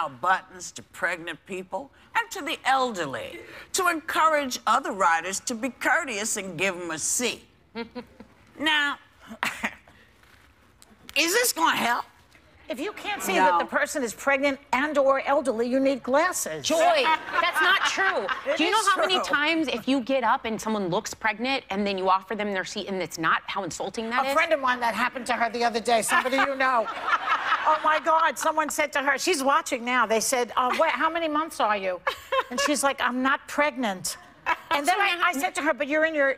our buttons to pregnant people and to the elderly, to encourage other riders to be courteous and give them a seat. Now, is this going to help? If you can't see that the person is pregnant and or elderly, you need glasses. Joy, that's not true. Do you know how many true. times if you get up and someone looks pregnant and then you offer them their seat and it's not, how insulting that is? A friend of mine, that happened to her the other day, somebody you know. Oh, my God, someone said to her, she's watching now, they said, wait, how many months are you? And she's like, I'm not pregnant. And then I said to her, but you're in your,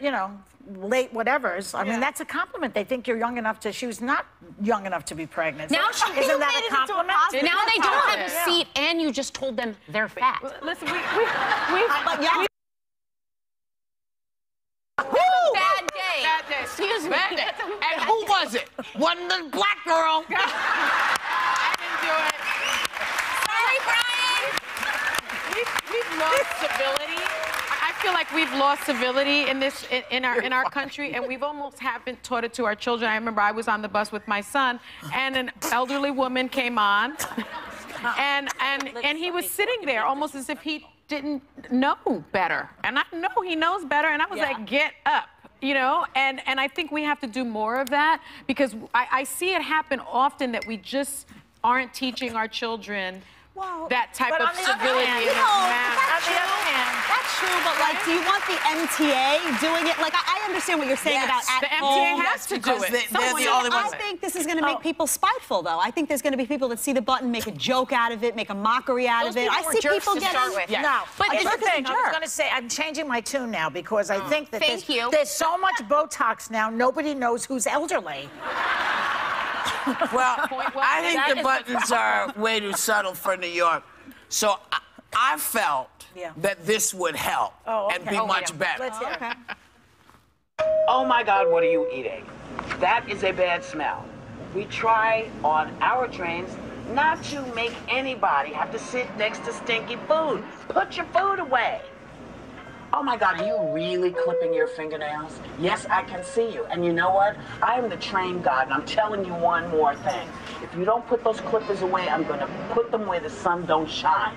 late whatevers. I mean, that's a compliment. They think you're young enough to, she was not young enough to be pregnant. Now so, isn't that a compliment? Now they don't have a seat and you just told them they're fat. Listen, we Bad day. Bad day. Excuse me. Bad day. And who was it? Wasn't the black girl? I didn't do it. Sorry, Brian. We've lost civility. I feel like we've lost civility in our country, and we've almost haven't taught it to our children. I remember I was on the bus with my son, and an elderly woman came on, and he was sitting there almost as if he didn't know better. And I know he knows better, and I was like, get up. And I think we have to do more of that, because I see it happen often that we just aren't teaching our children that type of civility in this manner. That's true, but like, do you want the MTA doing it? Like, I understand what you're saying about at home. The MTA has to do it. They're the only ones. I think this is going to make people spiteful, though. I think there's going to be people that see the button, make a joke out of it, make a mockery out of it. I see people getting... No, but here's the thing. I was going to say, I'm changing my tune now because I think that there's so much Botox now, nobody knows who's elderly. Well, I think the buttons are way too subtle for New York. So I felt that this would help and be much better. Let's hear it. Oh my God, what are you eating? That is a bad smell. We try on our trains not to make anybody have to sit next to stinky food. Put your food away. Oh my God, are you really clipping your fingernails? Yes, I can see you. And you know what? I am the train god, and I'm telling you one more thing. If you don't put those clippers away, I'm going to put them where the sun don't shine.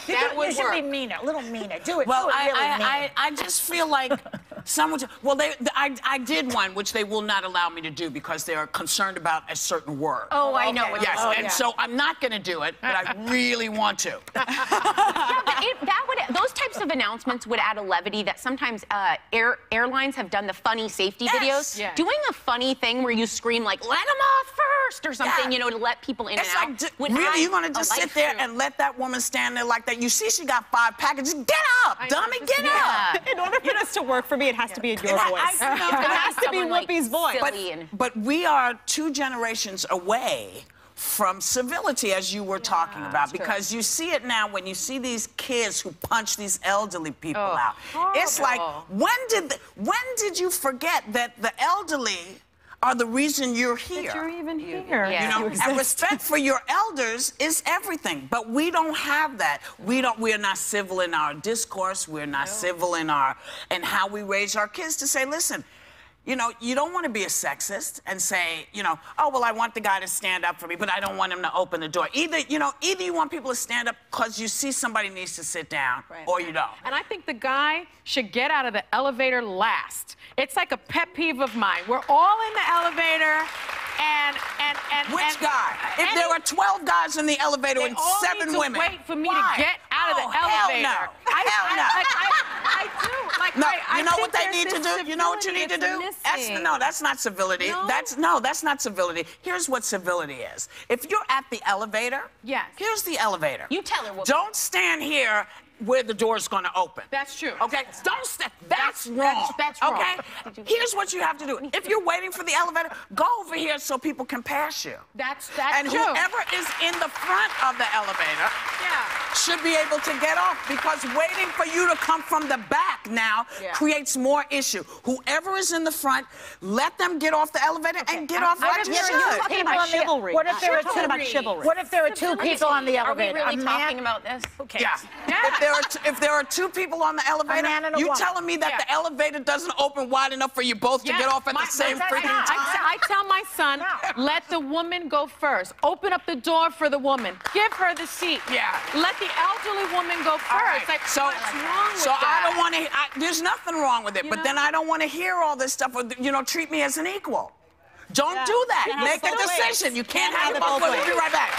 You should be meaner, a little meaner. Do it. Well, do it really mean. I just feel like someone. Well, I did one which they will not allow me to do because they are concerned about a certain word. Oh, I know. Yes, so I'm not going to do it, but I really want to. But those types of announcements would add a levity that sometimes airlines have done the funny safety videos. Yeah. Doing a funny thing where you scream like, let them off first or something, to let people in and out. Like, really, you're going to just sit there and let that woman stand there like that? You see she got 5 packages. Get up, dummy, get up. In order for this to work for me, it has to be in your voice. It has to be Whoopi's voice. But we are 2 generations away from civility, as you were talking about, because you see it now when you see these kids who punch these elderly people out. Horrible. It's like, when did you forget that the elderly are the reason you're here? That you're even here. And respect for your elders is everything. But we don't have that. We're not civil in our discourse. We're not civil in how we raise our kids to say, listen, you don't want to be a sexist and say, oh, well, I want the guy to stand up for me, but I don't want him to open the door. Either you want people to stand up because you see somebody needs to sit down, or you don't. And I think the guy should get out of the elevator last. It's like a pet peeve of mine. We're all in the elevator, and Which guy? If there were 12 guys in the elevator and 7 women. Wait for me to get out of the elevator. Hell no. Hell no. I do. No, you know what they need to do? You know what you need to do? That's not civility. No? That's not civility. Here's what civility is. If you're at the elevator, here's the elevator. You tell her what. Don't stand here where the door's going to open. That's true. Okay? Don't stand. That's wrong. That's wrong. Okay? Here's what you have to do. If you're waiting for the elevator, go over here so people can pass you. That's and true. whoever is in the front of the elevator should be able to get off, because waiting for you to come from the back now creates more issue. Whoever is in the front, let them get off the elevator and get off right you should. You're talking about chivalry. What if there are 2 about chivalry? What if there are 2 people on the Are we elevator? really talking about this? Okay. Yeah. If if there are two people on the elevator, man and a you woman. telling me that Yeah. the elevator doesn't open wide enough for you both to get off at the same freaking time? I tell my son, let the woman go first. Open up the door for the woman. Give her the seat. Yeah. Let the elderly woman go first. All right. Like, So, what's wrong with so that? I don't want to. There's nothing wrong with it, but then I don't want to hear all this stuff. Or, treat me as an equal. Don't do that. Can't have Make it a both ways. decision. You can't Can't have have it it both both ways. We'll be ways. right back.